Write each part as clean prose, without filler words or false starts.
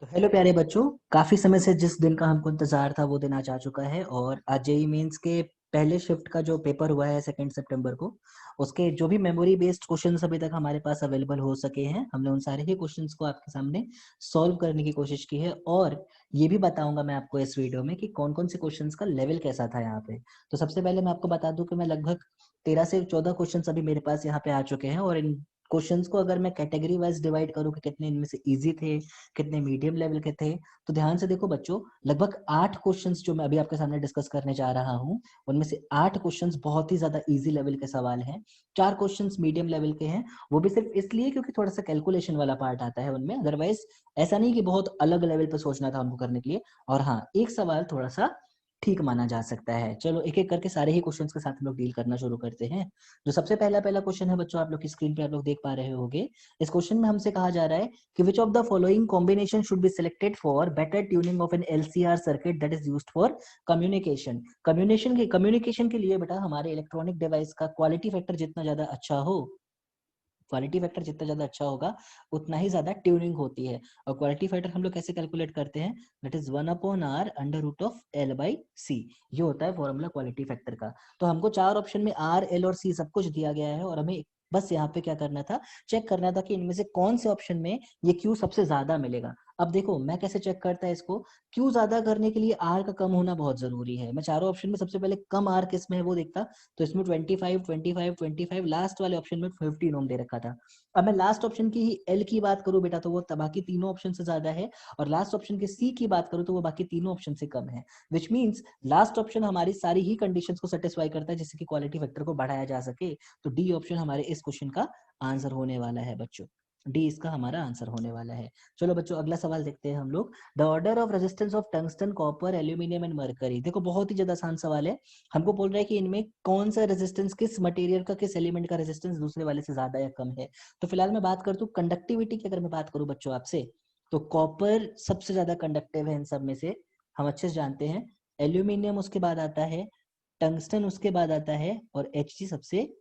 तो हेलो प्यारे बच्चों, काफी समय से जिस दिन का हमको इंतजार था वो दिन आज आ चुका है। और आज जेई मेंस के पहले शिफ्ट का जो पेपर हुआ है 2 सितंबर को, उसके जो भी मेमोरी बेस्ड क्वेश्चंस अभी तक हमारे पास अवेलेबल हो सके हैं, हमने उन सारे ही क्वेश्चंस को आपके सामने सॉल्व करने की कोशिश की है। और ये भी बताऊंगा मैं आपको इस वीडियो में कि कौन कौन से क्वेश्चंस का लेवल कैसा था यहाँ पे। तो सबसे पहले मैं आपको बता दूं कि मैं लगभग 13 से 14 क्वेश्चंस अभी मेरे पास यहाँ पे आ चुके हैं। और इन क्वेश्चंस को अगर मैं कैटेगरी वाइज डिवाइड करूँ कि कितने इनमें से इजी थे, कितने मीडियम लेवल के थे, तो ध्यान से देखो बच्चों, लगभग 8 क्वेश्चंस जो मैं अभी आपके सामने डिस्कस करने जा रहा हूँ, उनमें से 8 क्वेश्चंस बहुत ही ज्यादा इजी लेवल के सवाल हैं। 4 क्वेश्चंस मीडियम लेवल के हैं, वो भी सिर्फ इसलिए क्योंकि थोड़ा सा कैलकुलेशन वाला पार्ट आता है उनमें। अदरवाइज ऐसा नहीं कि बहुत अलग लेवल पर सोचना था उनको करने के लिए। और हाँ, एक सवाल थोड़ा सा ठीक माना जा सकता है। चलो एक एक करके सारे ही क्वेश्चंस के साथ हम लोग डील करना शुरू करते हैं। जो सबसे पहला पहला क्वेश्चन है बच्चों, आप लोग की स्क्रीन पे आप लोग देख पा रहे होंगे। इस क्वेश्चन में हमसे कहा जा रहा है कि which of the following combination should be selected for better tuning of an LCR circuit that is used for communication। Communication के लिए बेटा हमारे इलेक्ट्रॉनिक डिवाइस का क्वालिटी फैक्टर जितना ज्यादा अच्छा हो, क्वालिटी फैक्टर जितना ज्यादा अच्छा होगा उतना ही ज्यादा ट्यूनिंग होती है। और क्वालिटी फैक्टर हम लोग कैसे कैलकुलेट करते हैं? That is 1/r√L/C। ये होता है फॉर्मूला क्वालिटी फैक्टर का। तो हमको चार ऑप्शन में आर, एल और सी सब कुछ दिया गया है, और हमें बस यहाँ पे क्या करना था, चेक करना था कि इनमें से कौन से ऑप्शन में ये क्यू सबसे ज्यादा मिलेगा। अब देखो मैं कैसे चेक करता है इसको। क्यू ज्यादा करने के लिए आर का कम होना बहुत जरूरी है। मैं चारों ऑप्शन में सबसे पहले कम आर किस में है वो देखता। तो इसमें 25, 25, 25, लास्ट वाले ऑप्शन में 15 ओम दे रखा था। अब मैं लास्ट ऑप्शन की ही एल की बात करूं बेटा, तो वो बाकी तीनों ऑप्शन से ज्यादा है। और लास्ट ऑप्शन के सी की बात करूं तो वो बाकी तीनों ऑप्शन से कम है। विच मीन्स लास्ट ऑप्शन हमारी सारी ही कंडीशंस को सेटिस्फाई करता है जिससे कि क्वालिटी फैक्टर को बढ़ाया जा सके। तो डी ऑप्शन हमारे इस क्वेश्चन का आंसर होने वाला है बच्चों। डी इसका हमारा आंसर होने वाला है। चलो बच्चों अगला सवाल देखते हैं हम लोग। The order of resistance of tungsten, copper, aluminium and mercury. देखो बहुत ही ज्यादा आसान सवाल है। हमको बोल रहा है कि इनमें कौन सा रेजिस्टेंस, किस मटेरियल का, किस एलिमेंट का रेजिस्टेंस दूसरे वाले से ज्यादा या कम है। तो फिलहाल मैं बात करता हूँ कंडक्टिविटी की। अगर मैं बात करूँ बच्चों आपसे, तो कॉपर सबसे ज्यादा कंडक्टिव है इन सब में से, हम अच्छे से जानते हैं। एल्यूमिनियम उसके बाद आता है, टंगस्टन उसके बाद आता है, और Hg सबसे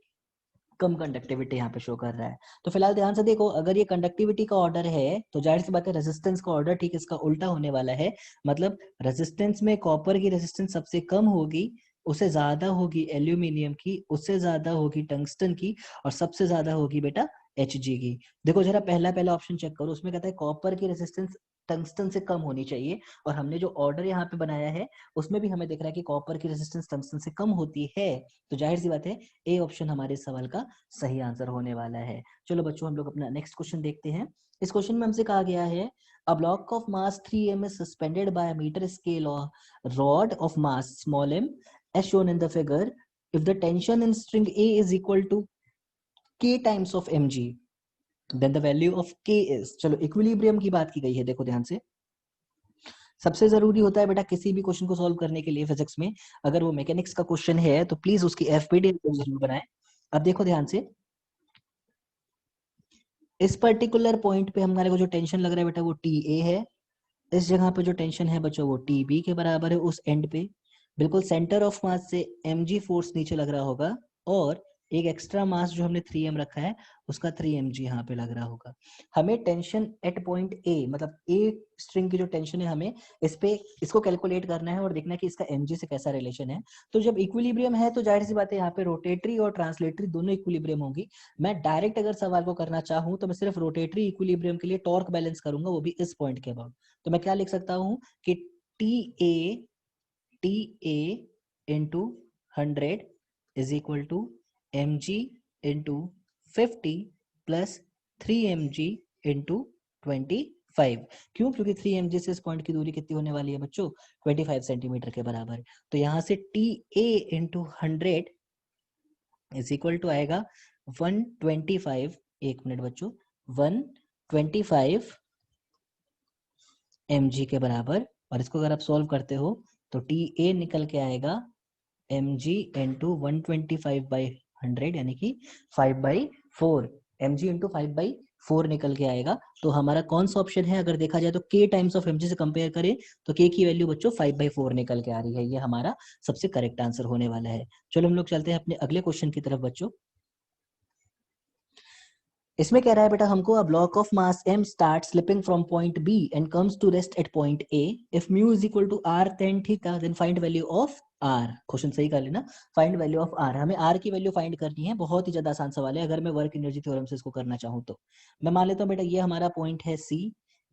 कम कंडक्टिविटी यहाँ पे शो कर रहा है। तो फिलहाल ध्यान से देखो, अगर ये कंडक्टिविटी का ऑर्डर है तो जाहिर सी बात है रेजिस्टेंस का ऑर्डर ठीक इसका उल्टा होने वाला है। मतलब रेजिस्टेंस में कॉपर की रेजिस्टेंस सबसे कम होगी, उससे ज्यादा होगी एल्यूमिनियम की, उससे ज्यादा होगी टंगस्टन की, और सबसे ज्यादा होगी बेटा Hg की। देखो जरा पहला पहला ऑप्शन चेक करो, उसमें कहता है कॉपर की रेजिस्टेंस टंगस्टन से कम होनी चाहिए। और हमने जो ऑर्डर यहाँ पे बनाया है उसमें भी हमें दिख रहा है कि कॉपर की रेजिस्टेंस टंगस्टन से कम होती है। तो जाहिर सी बात है ए ऑप्शन हमारे सवाल का सही आंसर होने वाला है। चलो बच्चों हम लोग अपना नेक्स्ट क्वेश्चन देखते हैं। इस क्वेश्चन में हमसे कहा गया है अ block of mass 3m is suspended by a meter scale or rod of mass small m as shown in the figure. If the tension in string A is equal to k times of mg, then the value of k is, चलो equilibrium की बात की गई है। देखो ध्यान से, सबसे जरूरी होता है बेटा किसी भी क्वेश्चन को सॉल्व करने के लिए फिजिक्स में, अगर वो मैकेनिक्स का क्वेश्चन है तो प्लीज उसकी एफपीडी जरूर बनाएं। अब देखो ध्यान से, इस पर्टिकुलर पॉइंट पे हमारे को जो टेंशन लग रहा है बेटा वो टी ए है। इस जगह पे जो टेंशन है बच्चों वो टी बी के बराबर है उस एंड पे। बिल्कुल सेंटर ऑफ मास से mg फोर्स नीचे लग रहा होगा, और एक एक्स्ट्रा मास जो हमने 3m रखा है उसका 3mg यहाँ पे लग रहा होगा। हमें टेंशन एट पॉइंट ए, मतलब ए स्ट्रिंग की जो टेंशन है, हमें इस पे इसको कैलकुलेट करना है और देखना है कि इसका mg से कैसा रिलेशन है। तो जब इक्विलिब्रियम है तो जाहिर सी बात है यहाँ पे रोटेटरी और ट्रांसलेटरी दोनों इक्विलिब्रियम होगी। मैं डायरेक्ट अगर सवाल को करना चाहूँ तो मैं सिर्फ रोटेटरी इक्विलिब्रियम के लिए टॉर्क बैलेंस करूंगा, वो भी इस पॉइंट के अबाउट। तो मैं क्या लिख सकता हूँ कि T A into 100 is equal to mg into 50 plus 3mg into 25। क्यों? क्योंकि 3mg से इस पॉइंट की दूरी कितनी होने वाली है बच्चों? 25 सेंटीमीटर के बराबर। तो यहाँ से T A into 100 is equal to आएगा 125, एक मिनट बच्चों, 125 mg के बराबर। और इसको अगर आप सॉल्व करते हो तो टी ए निकल के आएगा mg इंटू 125/100, यानी कि 5/4। mg इंटू 5/4 निकल के आएगा। तो हमारा कौन सा ऑप्शन है? अगर देखा जाए तो k टाइम्स ऑफ mg से कंपेयर करें तो k की वैल्यू बच्चों 5/4 निकल के आ रही है। ये हमारा सबसे करेक्ट आंसर होने वाला है। चलो हम लोग चलते हैं अपने अगले क्वेश्चन की तरफ बच्चों। इसमें कह रहा है बेटा हमको a block of mass m start slipping from point b and comes to rest at point a if mu is equal to r tan theta then find value of r। Question सही कर लेना, find value of r, हमें r की value find करनी है। बहुत ही ज्यादा आसान सवाल है अगर मैं वर्क एनर्जी थ्योरम से इसको करना चाहूँ तो। मैं मान लेता हूँ बेटा ये हमारा पॉइंट है c,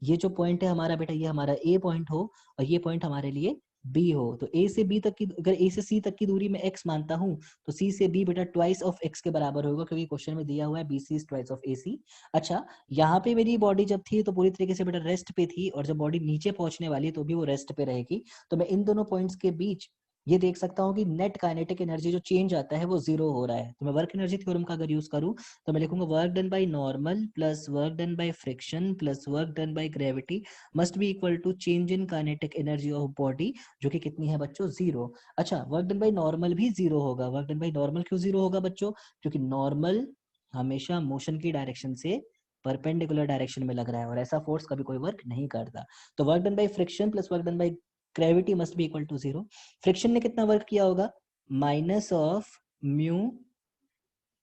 ये जो पॉइंट है हमारा बेटा ये हमारा a पॉइंट हो और ये पॉइंट हमारे लिए b हो, तो a से b तक की, अगर a से c तक की दूरी में x मानता हूँ तो c से b बेटा ट्वाइस ऑफ x के बराबर होगा, क्योंकि क्वेश्चन में दिया हुआ है bc is twice of ac। अच्छा, यहाँ पे मेरी बॉडी जब थी तो पूरी तरीके से बेटा रेस्ट पे थी, और जब बॉडी नीचे पहुंचने वाली तो भी वो रेस्ट पे रहेगी। तो मैं इन दोनों पॉइंट्स के बीच ये देख सकता हूँ कि नेट काइनेटिक एनर्जी जो चेंज आता है वो जीरो हो रहा है। तो मैं वर्क एनर्जी थ्योरम का अगर यूज करूँ तो मैं लिखूंगा work done by normal plus work done by friction plus work done by gravity must be equal to change in kinetic energy of body, जो कि कितनी है बच्चों, जीरो। अच्छा, वर्क डन बाय नॉर्मल भी जीरो होगा। वर्क डन बाय नॉर्मल क्यों zero होगा बच्चों, क्योंकि नॉर्मल हमेशा मोशन की डायरेक्शन से परपेंडिकुलर डायरेक्शन में लग रहा है और ऐसा फोर्स कभी कोई वर्क नहीं करता। तो work done by friction plus work done by gravity must be equal to zero. Friction ने कितना वर्क किया होगा, minus of mu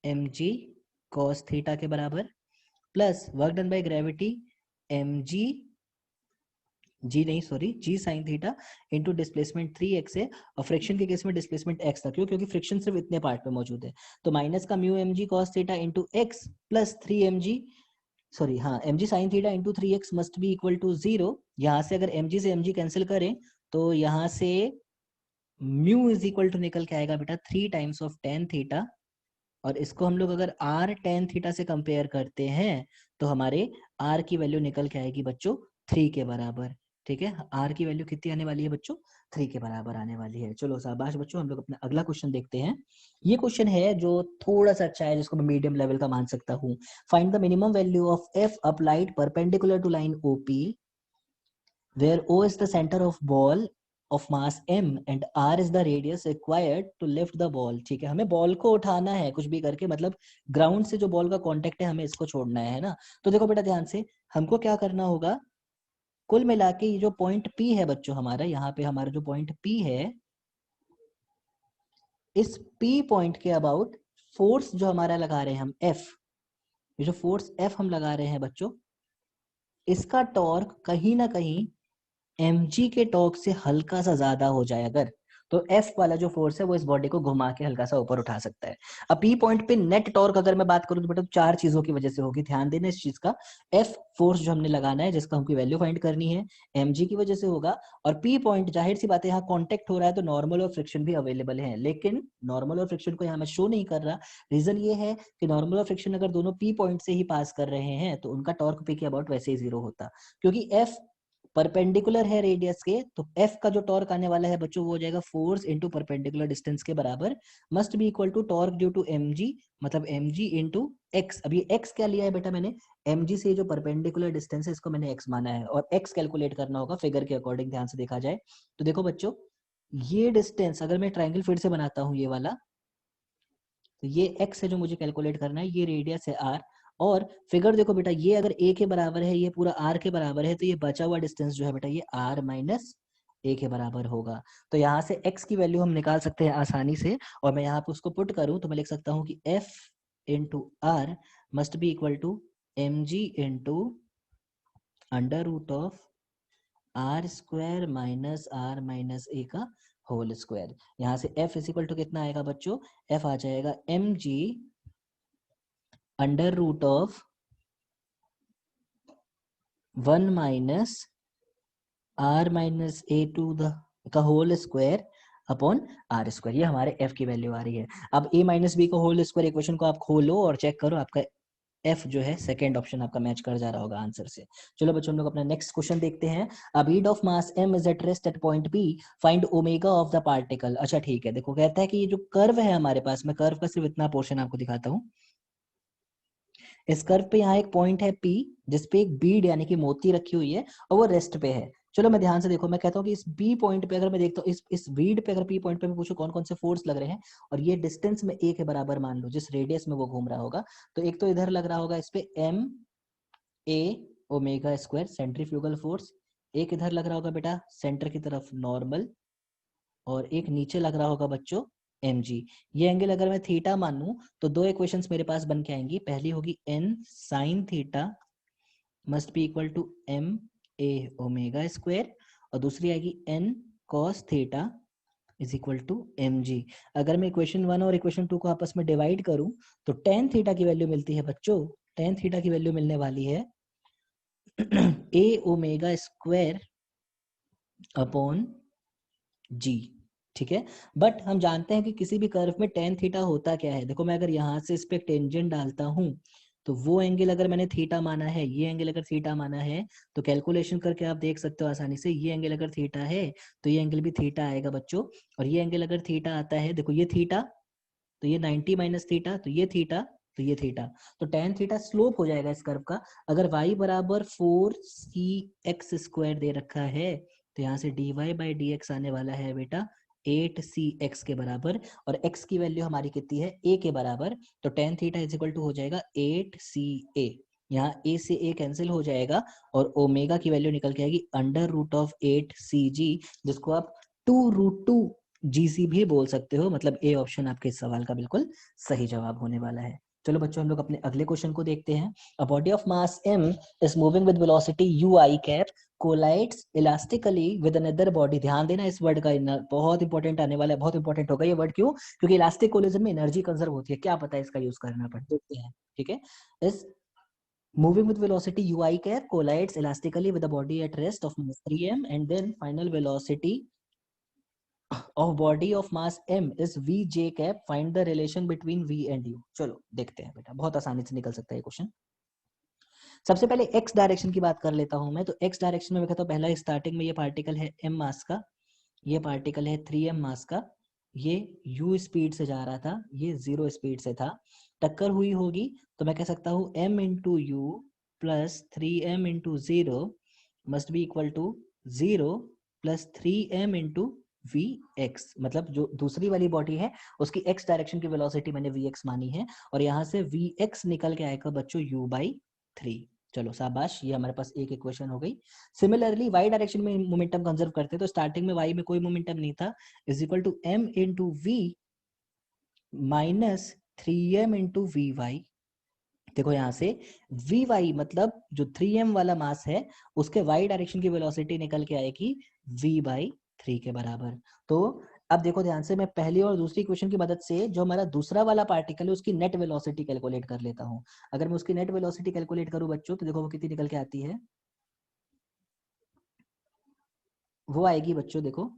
M G cos theta के बराबर, plus work done by gravity M G G sine theta into displacement 3x है, और friction के case में डिस्प्लेसमेंट x था। क्यों, क्योंकि फ्रिक्शन सिर्फ इतने पार्ट में मौजूद है। तो माइनस का mu M G cos theta into X plus 3mg, sorry हाँ, mg sine theta into 3x must be equal to zero. यहाँ से अगर mg से mg कैंसिल करें तो यहाँ से म्यू इज इक्वल टू निकल के आएगा बेटा 3 टाइम्स ऑफ टेन थीटा, और इसको हम लोग अगर r tan थीटा से कंपेयर करते हैं तो हमारे r की वैल्यू निकल के आएगी बच्चों 3 के बराबर। ठीक है, r की वैल्यू कितनी आने वाली है बच्चों, 3 के बराबर आने वाली है। चलो शाबाश बच्चों, हम लोग अपना अगला क्वेश्चन देखते हैं। ये क्वेश्चन है जो थोड़ा सा अच्छा है, जिसको मैं मीडियम लेवल का मान सकता हूँ। Find the minimum value of f applied perpendicular to line OP where O is the center of ball of mass m and r is the radius required to lift the ball। ठीक है, हमें ball को उठाना है कुछ भी करके, मतलब ग्राउंड से जो बॉल का कांटेक्ट है हमें इसको छोड़ना है ना। तो देखो बेटा ध्यान से, हमको क्या करना होगा, कुल मिला के ये जो पॉइंट P है बच्चों हमारा, यहाँ पे हमारा जो पॉइंट P है, इस P पॉइंट के अबाउट फोर्स जो हमारा लगा रहे हैं हम F, ये जो फोर्स F हम लगा रहे हैं बच्चों, इसका टॉर्क कहीं ना कहीं mg के टॉर्क से हल्का सा ज्यादा हो जाए अगर, तो F वाला जो फोर्स है वो इस बॉडी को घुमा के हल्का सा ऊपर उठा सकता है। अब P पॉइंट पे नेट टॉर्क अगर मैं बात करूं तो बेटा चार चीजों की वजह से होगी, ध्यान देना इस चीज का। F फोर्स जो हमने लगाना है, जिसका हमको वैल्यू फाइंड करनी है, mg की वजह से होगा। और P पॉइंट जाहिर सी बात है यहाँ कांटेक्ट हो रहा है तो नॉर्मल और फ्रिक्शन भी अवेलेबल है, लेकिन नॉर्मल और फ्रिक्शन को यहाँ मैं शो नहीं कर रहा। रीजन ये है कि नॉर्मल और फ्रिक्शन अगर दोनों P पॉइंट से ही पास कर रहे हैं तो उनका टॉर्क P के अबाउट वैसे ही जीरो होता, क्योंकि F परपेंडिकुलर है रेडियस के। तो F का जो टॉर्क आने वाला है बच्चों वो हो जाएगा फोर्स इनटू परपेंडिकुलर डिस्टेंस के बराबर, must be equal to torque due to mg, मतलब mg इनटू x। अब ये x क्या लिया है बेटा मैंने, mg से जो परपेंडिकुलर डिस्टेंस है इसको मैंने x माना है, और x कैलकुलेट करना होगा फिगर के अकॉर्डिंग। ध्यान से देखा जाए तो देखो बच्चों, ये डिस्टेंस अगर मैं ट्राइंगल फिर से बनाता हूँ ये वाला, तो ये x है जो मुझे कैलकुलेट करना है, ये रेडियस है r, और फिगर देखो बेटा, ये अगर a के बराबर है, ये पूरा r के बराबर है, तो ये बचा हुआ डिस्टेंस जो है बेटा ये r माइनस a के बराबर होगा। तो यहाँ से x की वैल्यू हम निकाल सकते हैं आसानी से, और मैं यहाँ पे उसको पुट करूँ तो मैं लिख सकता हूँ कि f into R must be equal to M G into under root of R square minus R minus A का होल स्क्वायर। यहाँ से f इज इक्वल टू कितना आएगा बच्चों, f आ जाएगा M G under root of 1 minus R minus A to the का whole square upon R square. ये हमारे f की वैल्यू आ रही है। अब a माइनस बी का होल स्क्वायर इक्वेशन को आप खोलो और चेक करो, आपका f जो है सेकेंड ऑप्शन आपका मैच कर जा रहा होगा आंसर से। चलो बच्चों हम लोग अपना नेक्स्ट क्वेश्चन देखते हैं। A bead of mass m is at rest at point b, find omega of the particle. अच्छा ठीक है, देखो कहता है कि ये जो कर्व है हमारे पास, मैं कर्व का सिर्फ इतना पोर्शन आपको दिखाता हूँ। इस कर्व पे यहाँ एक पॉइंट है P, जिसपे एक बीड यानी कि मोती रखी हुई है और वो रेस्ट पे है। चलो मैं ध्यान से देखो, मैं कहता हूँ कि इस B पॉइंट पे अगर मैं देखता हूँ, इस बीड पे अगर P पॉइंट पे मैं पूछूं कौन कौन से फोर्स लग रहे हैं, और ये डिस्टेंस में A के बराबर मान लो जिस रेडियस में वो घूम रहा होगा, तो एक तो इधर लग रहा होगा इस पे M A omega square centrifugal force, एक इधर लग रहा होगा बेटा सेंटर की तरफ नॉर्मल, और एक नीचे लग रहा होगा बच्चों mg। ये एंगल अगर मैं थीटा मानूं तो दो इक्वेशंस मेरे पास बन के आएंगी। पहली होगी n sin theta must be equal to m a omega square, और दूसरी आएगी n cos theta is equal to mg। अगर मैं इक्वेशन 1 और इक्वेशन 2 को आपस में डिवाइड करूं तो tan थीटा की वैल्यू मिलती है बच्चों, tan थीटा की वैल्यू मिलने वाली है a omega square upon g। ठीक है, बट हम जानते हैं कि किसी भी कर्व में tan थीटा होता क्या है। देखो मैं अगर यहाँ से इस पे टेंजेंट डालता हूँ तो वो एंगल अगर मैंने थीटा माना है, ये एंगल अगर थीटा माना है, तो कैलकुलेशन करके आप देख सकते हो आसानी से, ये एंगल अगर थीटा है तो ये एंगल भी थीटा आएगा बच्चों। और ये एंगल अगर थीटा आता है, देखो ये थीटा, तो ये 90 माइनस थीटा, तो ये थीटा, तो ये थीटा, तो tan थीटा स्लोप हो जाएगा इस कर्व का। अगर y बराबर 4cx स्क्वायर दे रखा है तो यहाँ से dy बाई डी एक्स आने वाला है बेटा 8cx के बराबर, और x की वैल्यू हमारी कितनी है, a के बराबर, तो tan theta is equal to हो जाएगा 8ca। यहाँ a से a कैंसिल हो जाएगा और ओमेगा की वैल्यू निकल के आएगी अंडर रूट ऑफ 8cg, जिसको आप 2√2 जीसी भी बोल सकते हो। मतलब ए ऑप्शन आपके इस सवाल का बिल्कुल सही जवाब होने वाला है। चलो बच्चों हम लोग अपने अगले क्वेश्चन को देखते हैं। A body of mass m is moving with velocity ui cap collides elastically with another body. ध्यान देना इस वर्ड का, बहुत इंपॉर्टेंट आने वाला है, बहुत इंपॉर्टेंट होगा ये वर्ड। क्यों? क्योंकि इलास्टिक कोलिजन में एनर्जी कंजर्व होती है, क्या पता है इसका यूज करना पड़े, देखते हैं। ठीक है, इस moving with velocity ui cap collides elastically with the body at rest of mass 3m, and then final velocity of body of mass m is vj cap, find the relation between v and u। चलो देखते हैं बेटा, बहुत आसानी से निकल सकता है क्वेश्चन। सबसे पहले x डायरेक्शन की बात कर लेता हूं मैं। तो x डायरेक्शन में देखा तो पहला स्टार्टिंग में ये पार्टिकल है m मास का, ये पार्टिकल है 3m मास का, ये u स्पीड से जा रहा था, ये 0 स्पीड से था। टक्कर हुई होगी तो मैं कह सकता हूँ m into U plus 3m into 0 must be equal to 0 plus 3m into vx। मतलब जो दूसरी वाली बॉडी है उसकी x डायरेक्शन की वेलोसिटी मैंने vx मानी है, और यहाँ से vx निकल के आएगा बच्चों u बाई 3। चलो शाबाश, ये हमारे पास एक इक्वेशन हो गई। सिमिलरली y डायरेक्शन में मोमेंटम कंजर्व करते तो स्टार्टिंग में y में कोई मोमेंटम नहीं था, is equal to m into v minus 3m into V Y. देखो यहाँ से vy मतलब जो 3m वाला मास है उसके y डायरेक्शन की वेलोसिटी निकल के आएगी v बाई 3 के बराबर। तो अब देखो ध्यान से, मैं पहली और दूसरी इक्वेशन की मदद से जो हमारा दूसरा वाला पार्टिकल है उसकी नेट वेलोसिटी कैलकुलेट कर लेता हूँ। अगर मैं उसकी नेट वेलोसिटी कैलकुलेट करूँ बच्चों तो देखो वो कितनी निकल के आती है, वो आएगी बच्चों, देखो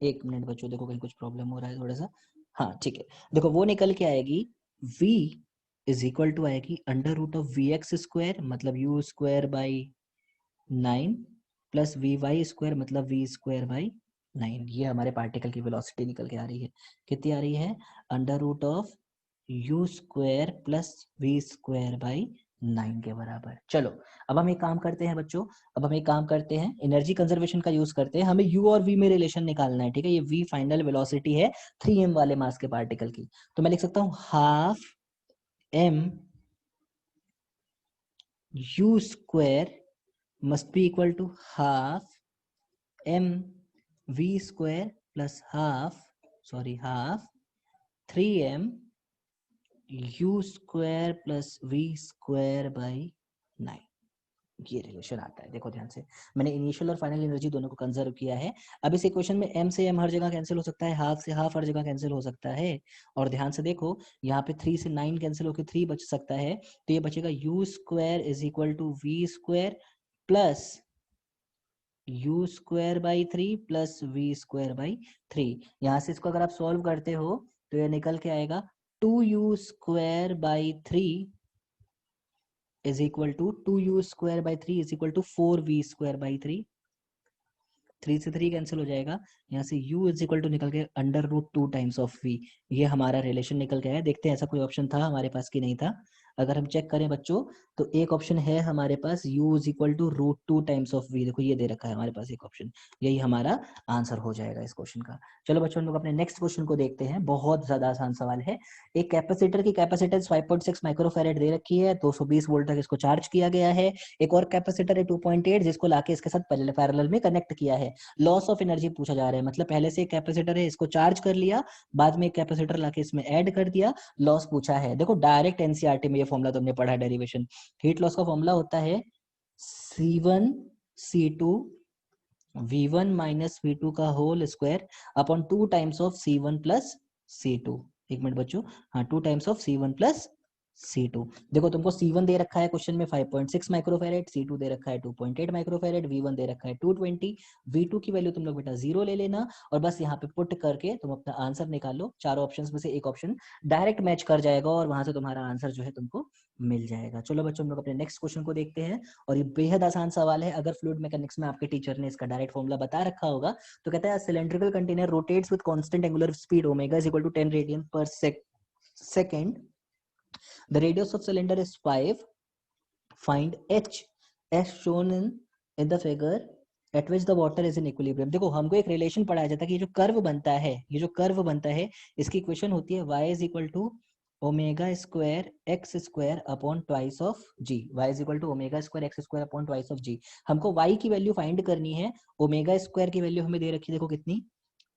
एक मिनट बच्चों, देखो कहीं कुछ प्रॉब्लम हो रहा है थोड़ा सा। हाँ ठीक है, देखो वो निकल के आएगी v इज इक्वल टू आएगी under root of V X square मतलब U square by 9 plus V Y square मतलब वी स्क्वायर बाई 9। ये हमारे पार्टिकल की वेलोसिटी निकल के आ रही है, कितनी आ रही है, under root of U square plus V square by 9 के बराबर। चलो अब हम एक काम करते हैं बच्चों, अब हम एक काम करते हैं, एनर्जी कंजर्वेशन का यूज करते हैं। हमें u और v में रिलेशन निकालना है। ठीक है, ये v फाइनल वेलोसिटी है 3m वाले मास के पार्टिकल की, तो मैं लिख सकता हूँ half m u square must be equal to half m v square plus half 3m u square plus v square by 9। ये रिलेशन आता है, देखो ध्यान से, मैंने इनिशियल और फाइनल एनर्जी दोनों को कंजर्व किया है। अब इस इक्वेशन में m से m हर जगह कैंसिल हो सकता है, हाफ से हाफ हर जगह कैंसिल हो सकता है, और ध्यान से देखो यहाँ पे 3 से 9 कैंसिल होकर 3 बच सकता है, तो ये बचेगा u square is equal to V square plus U square by 3 plus V square by 3। यहाँ से इसको अगर आप सॉल्व करते हो तो ये निकल के आएगा 2u square by 3 is equal to 2u square by 3 is equal to 4v square by 3। 3 से 3 कैंसिल हो जाएगा, यहाँ से u इज इक्वल टू निकल के under root 2 times of v। ये हमारा रिलेशन निकल गया है। देखते हैं ऐसा कोई ऑप्शन था हमारे पास कि नहीं था। अगर हम चेक करें बच्चों तो एक ऑप्शन है हमारे पास u is equal to √2 times of v। देखो ये दे रखा है हमारे पास एक ऑप्शन, यही हमारा आंसर हो जाएगा इस क्वेश्चन का। चलो बच्चों हम लोग अपने नेक्स्ट क्वेश्चन को देखते हैं, बहुत ज्यादा आसान सवाल है। एक कैपेसिटर की कैपेसिटेंस 5.6 माइक्रोफैरेड दे रखी है, 220 वोल्ट तक इसको चार्ज किया गया है। एक और कैपेसिटर है 2.8 जिसको लाके इसके साथ पैरेलल में कनेक्ट किया है। लॉस ऑफ एनर्जी पूछा जा रहा है, मतलब पहले से एक कैपेसिटर है इसको चार्ज कर लिया, बाद में एक कैपेसिटर लाके इसमें ऐड कर दिया, लॉस पूछा है। देखो डायरेक्ट एनसीईआरटी में ये फॉर्मूला तुमने पढ़ा है, डेरिवेशन। हीट लॉस का फॉर्मूला होता है C1 C2 V1 minus V2 का whole square upon 2 times of C1 plus C2। एक मिनट बच्चों, हाँ 2 times of C1 plus C2। देखो तुमको C1 दे रखा है क्वेश्चन में 5.6 माइक्रोफैरेड, C2 दे रखा है 2.8 माइक्रोफैरेड, V1 दे रखा है 220। V2 की वैल्यू तुम लोग बेटा 0 ले लेना और बस यहाँ पे पुट करके तुम अपना आंसर निकालो। चारों ऑप्शंस में से एक ऑप्शन डायरेक्ट मैच कर जाएगा और वहां से तुम्हारा आंसर जो है तुमको मिल जाएगा। चलो बच्चों हम लोग अपने नेक्स्ट क्वेश्चन को देखते हैं, और ये बेहद आसान सवाल है। अगर फ्लूइड मैकेनिक्स में आपके टीचर ने इसका डायरेक्ट फॉर्मूला बता रखा होगा तो कहता है cylindrical container rotates with constant angular speed omega is equal to 10 radian per second. The radius of cylinder is 5. Find h as shown in the figure at which the water is in equilibrium। देखो हमको एक relation पढ़ाया जाता है कि ये जो curve बनता है, ये जो कर्व बनता है इसकी इक्वेशन होती है y is equal to omega square X square upon twice of G. y is equal to omega square X square upon twice of G. हमको y की वैल्यू फाइंड करनी है। ओमेगा स्क्वायर की वैल्यू हमें दे रखी है, देखो कितनी,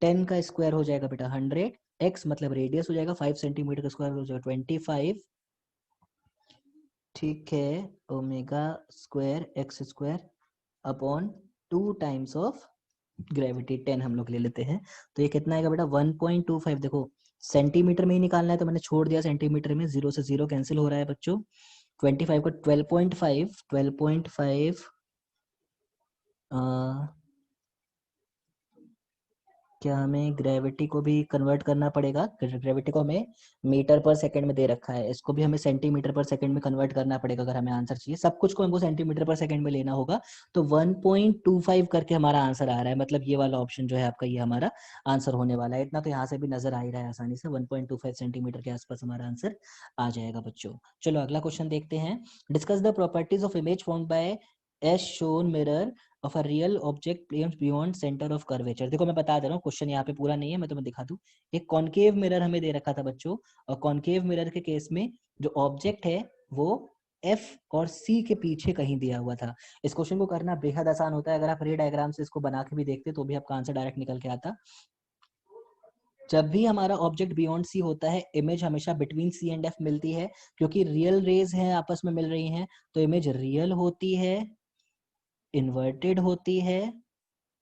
10 का स्क्वायर हो जाएगा बेटा 100, x मतलब रेडियस हो जाएगा 5 सेंटीमीटर का स्क्वायर हो जाएगा 25, ठीक है, omega square X square upon 2 times of gravity 10 हम लोग ले लेते हैं। तो ये कितना आएगा बेटा 1.25। देखो सेंटीमीटर में ही निकालना है तो मैंने छोड़ दिया सेंटीमीटर में, 0 से 0 कैंसिल हो रहा है बच्चों। 25 को 12.5 क्या हमें ग्रेविटी को भी कन्वर्ट करना पड़ेगा? ग्रेविटी को हमें मीटर पर सेकंड में दे रखा है, इसको भी हमें सेंटीमीटर पर सेकंड में कन्वर्ट करना पड़ेगा अगर हमें आंसर चाहिए। सब कुछ को हमको सेंटीमीटर पर सेकंड में लेना होगा। तो 1.25 करके हमारा आंसर आ रहा है, मतलब ये वाला ऑप्शन जो है आपका ये हमारा आंसर होने वाला है। इतना तो यहाँ से भी नजर आ ही रहा है आसानी से, 1.25 सेंटीमीटर के आसपास हमारा आंसर आ जाएगा बच्चों। चलो अगला क्वेश्चन देखते हैं। Discuss the properties of image formed by as shown mirror of a real object planes beyond centre of curvature. देखो मैं बता दे रहा हूँ, क्वेश्चन यहाँ पे पूरा नहीं है, मैं तुम्हें दिखा दूं। एक कॉनकेव मिरर हमें दे रखा था बच्चों, और कॉनकेव मिरर के केस में जो ऑब्जेक्ट है वो F और C के पीछे कहीं दिया हुआ था। इस क्वेश्चन को करना बेहद आसान होता है, अगर आप रे डायग्राम से इसको बना के भी देखते तो भी आपका आंसर डायरेक्ट निकल के आता। जब भी हमारा ऑब्जेक्ट बियॉन्ड सी होता है, इमेज हमेशा बिटवीन सी एंड एफ मिलती है, क्योंकि रियल रेज हैं आपस में मिल रही हैं, तो इमेज रियल होती है, इन्वर्टेड होती है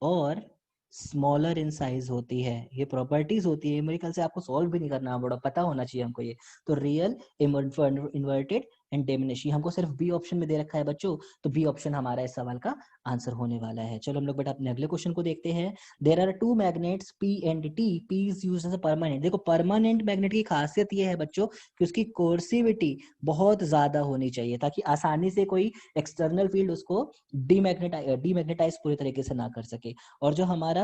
और स्मॉलर इन साइज होती है। ये प्रॉपर्टीज होती है, मेरे ख्याल से आपको सॉल्व भी नहीं करना, बड़ा पता होना चाहिए हमको ये। तो रियल, इन्वर्टेड एंड डिमिनिश, ये हमको सिर्फ बी ऑप्शन में दे रखा है बच्चों, तो बी ऑप्शन हमारा इस सवाल का आंसर होने वाला है। चलो हम लोग बेटा अपने अगले क्वेश्चन को देखते हैं। There are two magnets P and T, P is used as a permanent. देखो परमानेंट मैग्नेट की खासियत ये है बच्चों कि उसकी कोर्सिविटी बहुत ज्यादा होनी चाहिए, ताकि आसानी से कोई एक्सटर्नल फील्ड उसको डीमैग्नेटाइज पूरी तरीके से ना कर सके। और जो हमारा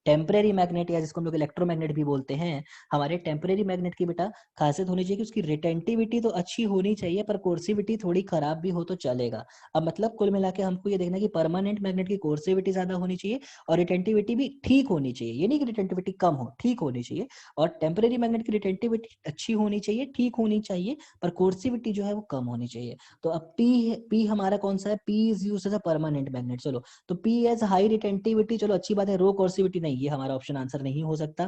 टेम्परेरी मैग्नेट, या जिसको हम लोग इलेक्ट्रोमैग्नेट भी बोलते हैं, हमारे टेम्परेरी मैग्नेट की बेटा खासियत होनी चाहिए कि उसकी रिटेंटिविटी तो अच्छी होनी चाहिए पर कोर्सिविटी थोड़ी खराब भी हो तो चलेगा। अब मतलब कुल मिला के हमको ये देखना कि परमानेंट मैग्नेट की कोर्सिविटी ज्यादा होनी चाहिए और रिटेंटिविटी भी ठीक होनी चाहिए, ये नहीं कि रिटेंटिविटी कम हो, ठीक होनी चाहिए। और टेम्परेरी मैग्नेट की रिटेंटिविटी अच्छी होनी चाहिए, ठीक होनी चाहिए, पर कोर्सिविटी जो है वो कम होनी चाहिए। तो अब पी हमारा कौन सा है? P is used as a permanent magnet. चलो तो पी एज हाई रिटेंटिविटी, चलो अच्छी बात है। रो कोर्सिविटी नहीं, ये हमारा ऑप्शन आंसर नहीं हो सकता।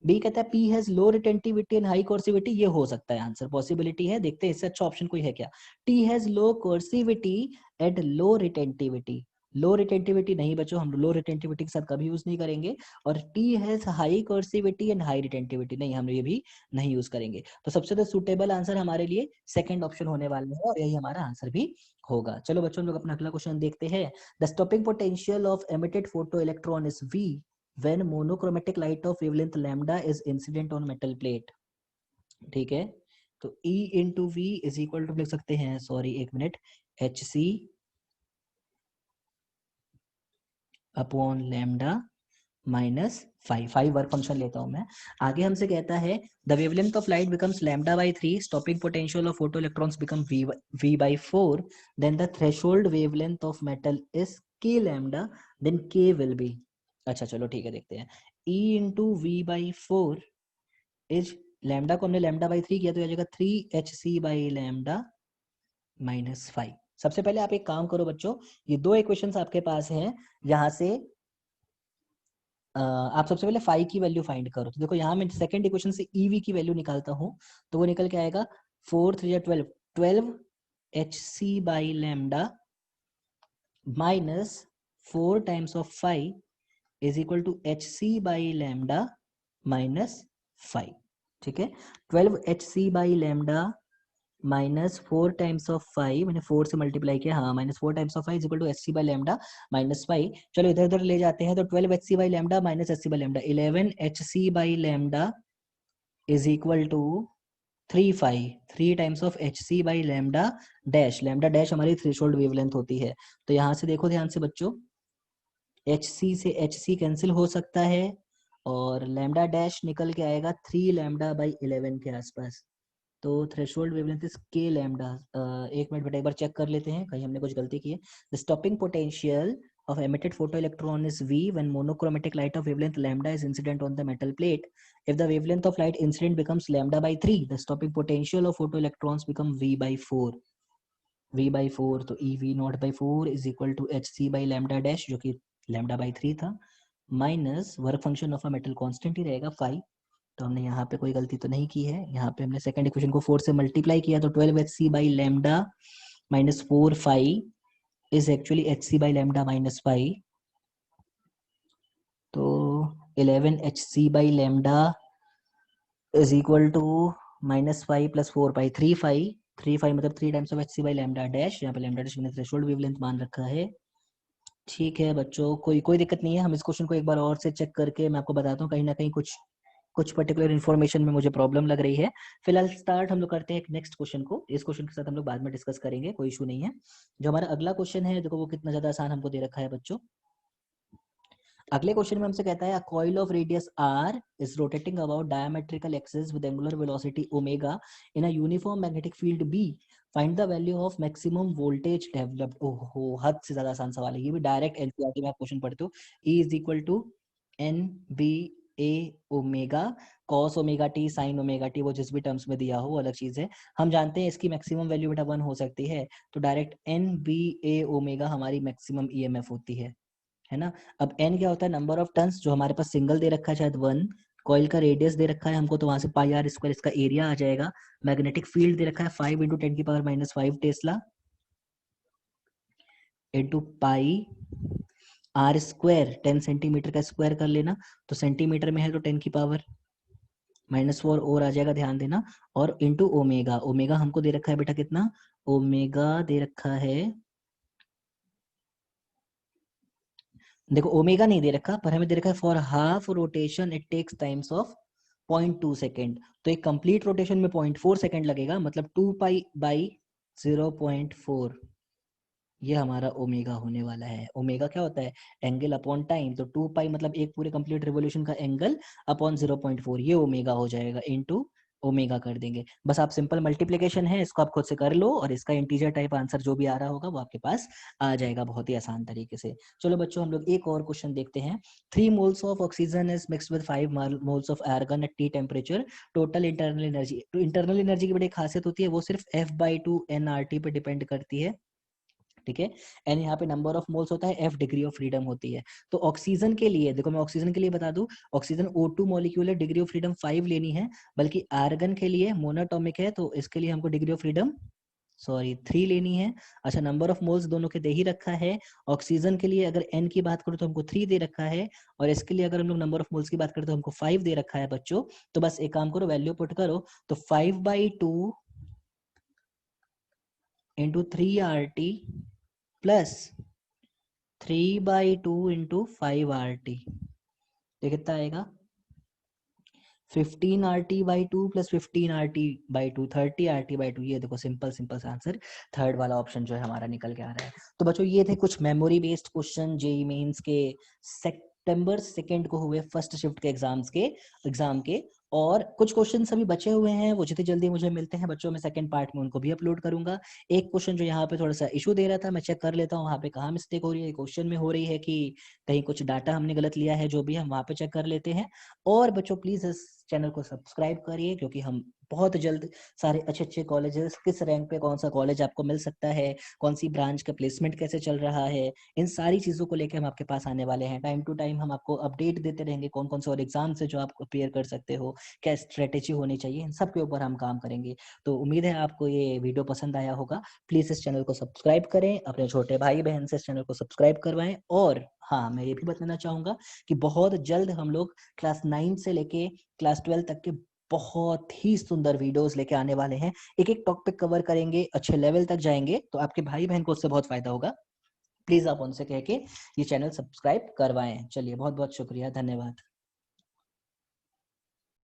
बी कहता है P has low retentivity and high कोर्सिविटी, ये हो सकता है आंसर, पॉसिबिलिटी है, देखते हैं इससे अच्छा ऑप्शन कोई है क्या। T has low कोर्सिविटी and low retentivity, low retentivity नहीं बच्चों, हम लो रिटेंटिविटी के साथ कभी यूज नहीं करेंगे। और T has high कोर्सिविटी and high retentivity, नहीं, हम ये भी नहीं यूज करेंगे। तो सबसे तो सुटेबल आंसर हमारे लिए सेकंड ऑप्शन होने वाला है और यही हमारा आंसर भी होगा। चलो बच्चों हम लोग अपना अगला क्वेश्चन देखते हैं। The stopping potential of emitted photo electron is V when monochromatic light of wavelength lambda is incident on metal plate। ठीक है, तो E into V is equal to लिख सकते हैं, सॉरी एक minute, HC upon lambda -5 work function लेता हूं मैं। आगे हमसे कहता है the wavelength of light becomes λ/3, stopping potential of photo electrons become v/4, then the threshold wavelength of metal is k λ, then k will be. अच्छा चलो ठीक है, देखते हैं। E into v/4 is lambda को हमने λ/3 किया तो आ जाएगा 3hc/λ -5। सबसे पहले आप एक काम करो बच्चों, ये दो इक्वेशंस आपके पास हैं, यहाँ से आप सबसे पहले फाई की वैल्यू फाइंड करो। तो देखो यहाँ मैं सेकंड इक्वेशन से ईवी की वैल्यू निकालता हूँ, तो वो निकल के आएगा 4 3 12 12 hc/λ minus 4 times of 5 is equal to hc/λ -5। ठीक है, 12 hc/λ माइनस 4 टाइम्स ऑफ 5, मैंने 4 से मल्टीप्लाई किया, हाँ, -4 times of 5 is equal to hc/λ -5। चलो इधर उधर ले जाते हैं, तो 12 hc/λ minus hc/λ 11 hc/λ is equal to 3 times of hc/λ dash. Lambda dash हमारी थ्रेशोल्ड वेवलेंथ होती है। तो यहाँ से देखो ध्यान से बच्चों, hc से hc कैंसिल हो सकता है और लैम्डा डैश निकल के आएगा 3λ/11 के आसपास। तो थ्रेशोल्ड वेवलेंथ इज के लैम्डा। एक मिनट बेटा, एक बार चेक कर लेते हैं कहीं हमने कुछ गलती की है। The stopping potential of emitted photoelectron is V when monochromatic light of wavelength lambda is incident on the metal plate. If the wavelength of light incident becomes λ/3, the stopping potential of photoelectrons become V/4. V/4 तो EV0/4 is equal to hc/λ dash, जो कि λ/3 था, minus work function of a metal constant ही रहेगा 5। तो हमने यहाँ पे कोई गलती तो नहीं की है, यहाँ पे हमने सेकंड इक्वेशन को 4 से मल्टीप्लाई किया तो 12 hc/λ minus 4 phi is actually hc/λ -5। तो 11 hc/λ is equal to -5 + 4 pi 3 phi, 3 phi मतलब 3 टाइम्स ऑफ hc/λ डैश। यहाँ पे लैम्डा डैश मैंने थ्रेशोल्ड वेवलेंथ मान रखा है। ठीक है बच्चों, कोई दिक्कत नहीं है। हम इस क्वेश्चन को एक बार और से चेक करके मैं आपको बताता हूँ, कहीं ना कहीं कुछ पर्टिकुलर इन्फॉर्मेशन में मुझे प्रॉब्लम लग रही है। फिलहाल स्टार्ट हम लोग करते हैं एक नेक्स्ट क्वेश्चन को। इस क्वेश्चन के साथ हम लोग बाद में डिस्कस करेंगे, कोई इशू नहीं है। जो हमारा अगला क्वेश्चन है, देखो वो कितना ज्यादा आसान हमको दे रखा है बच्चों। अगले क्वेश्चन में हमसे कहता है a coil of radius r is rotating about diametrical axis with angular velocity omega in a uniform magnetic field b, find the value of maximum voltage developed. ओहो, हद से ज्यादा आसान सवाल है ये भी, डायरेक्ट एनसीईआरटी में आप क्वेश्चन पढ़ते हो। E is equal to N B A omega cos omega T sine omega T, वो जिस भी टर्म्स में दिया हो वो अलग चीज है। हम जानते हैं इसकी मैक्सिमम वैल्यू बेटा 1 हो सकती है, तो direct N B A omega हमारी मैक्सिमम ईएमएफ होती है ना। अब n क्या होता है, नंबर ऑफ टर्न्स, जो हमारे पास सिंगल दे रखा है शायद 1, कॉइल का रेडियस दे रखा है हमको, तो वहां से πr² इसका एरिया आ जाएगा। मैग्नेटिक फील्ड दे रखा है 5 × 10⁻⁻5 Tesla into pi r², 10 centimetre का स्क्वायर कर लेना, तो सेंटीमीटर में है तो 10⁻⁻4 और आ जाएगा, ध्यान देना। और इंटू ओमेगा, ओमेगा हमको दे रखा है बेटा कितना, ओमेगा दे रखा है, देखो ओमेगा नहीं दे रखा पर हमें दे रखा है for half rotation it takes times of 0.2 second. तो एक कंप्लीट रोटेशन में 0.4 सेकेंड लगेगा, मतलब 2π/0.4 ये हमारा ओमेगा होने वाला है। ओमेगा क्या होता है, एंगल अपॉन टाइम, तो 2π मतलब एक पूरे कंप्लीट रिवोल्यूशन का एंगल अपॉन 0.4, ये ओमेगा हो जाएगा, इनटू ओमेगा कर देंगे। बस आप सिंपल मल्टीप्लिकेशन है, इसको आप खुद से कर लो और इसका इंटीजर टाइप आंसर जो भी आ रहा होगा वो आपके पास आ जाएगा बहुत ही आसान तरीके से। चलो बच्चों हम लोग एक और क्वेश्चन देखते हैं। 3 moles of oxygen is mixed with 5 moles of argon at T temperature, total internal energy. तो इंटरनल एनर्जी की बड़ी खासियत होती है, वो सिर्फ F/2 nRT पे डिपेंड करती है। ठीक है, एन यहाँ पे नंबर ऑफ मोल्स होता है, एफ डिग्री ऑफ फ्रीडम होती है। तो ऑक्सीजन के लिए देखो, मैं ऑक्सीजन के लिए बता दूं, ऑक्सीजन O2 मॉलिक्यूल है, डिग्री ऑफ फ्रीडम 5 लेनी है, बल्कि आर्गन के लिए मोनोटॉमिक है तो इसके लिए हमको डिग्री ऑफ फ्रीडम 3 लेनी है। अच्छा, नंबर ऑफ मोल्स दोनों के दे ही रखा है। ऑक्सीजन के लिए अगर n की बात करो तो हमको 3 दे रखा है, और इसके लिए अगर हम लोग नंबर ऑफ मोल्स की बात करें तो हमको 5 दे रखा है बच्चों। तो बस एक काम करो, वैल्यू पुट करो, तो 5/2 into 3RT plus 3/2 into 5RT, ये कितना आएगा, 15RT/2 प्लस 15RT/2, 30RT/2। ये देखो सिंपल सिंपल सा आंसर थर्ड वाला ऑप्शन जो है हमारा निकल के आ रहा है। तो बच्चों ये थे कुछ memory based question JEE mains के सितंबर 2 को हुए फर्स्ट शिफ्ट के एग्जाम के और कुछ क्वेश्चन अभी बचे हुए हैं, वो जितनी जल्दी मुझे मिलते हैं बच्चों में सेकंड पार्ट में उनको भी अपलोड करूंगा। एक क्वेश्चन जो यहाँ पे थोड़ा सा इशू दे रहा था, मैं चेक कर लेता हूँ वहाँ पे कहाँ मिस्टेक हो रही है, क्वेश्चन में हो रही है कि कहीं कुछ डाटा हमने गलत लिया है, जो भी हम वहाँ पे चेक कर लेते हैं। और बच्चों प्लीज इस चैनल को सब्सक्राइब करिए, क्योंकि हम बहुत जल्द सारे अच्छे अच्छे कॉलेजेस, किस रैंक पे कौन सा कॉलेज आपको मिल सकता है, कौन सी ब्रांच का प्लेसमेंट कैसे चल रहा है, इन सारी चीज़ों को लेकर हम आपके पास आने वाले हैं। टाइम टू टाइम हम आपको अपडेट देते रहेंगे, कौन कौन से और एग्जाम्स है जो आप अपेयर कर सकते हो, क्या स्ट्रेटेजी होनी चाहिए, इन सब के ऊपर हम काम करेंगे। तो उम्मीद है आपको ये वीडियो पसंद आया होगा। प्लीज़ इस चैनल को सब्सक्राइब करें, अपने छोटे भाई बहन से इस चैनल को सब्सक्राइब करवाएं। और हाँ, मैं ये भी बताना चाहूँगा कि बहुत जल्द हम लोग क्लास 9 से लेके क्लास 12 तक के बहुत ही सुंदर वीडियोस लेके आने वाले हैं। एक एक टॉपिक कवर करेंगे, अच्छे लेवल तक जाएंगे, तो आपके भाई बहन को उससे बहुत फायदा होगा। प्लीज आप उनसे कह के ये चैनल सब्सक्राइब करवाएं। चलिए, बहुत बहुत शुक्रिया, धन्यवाद।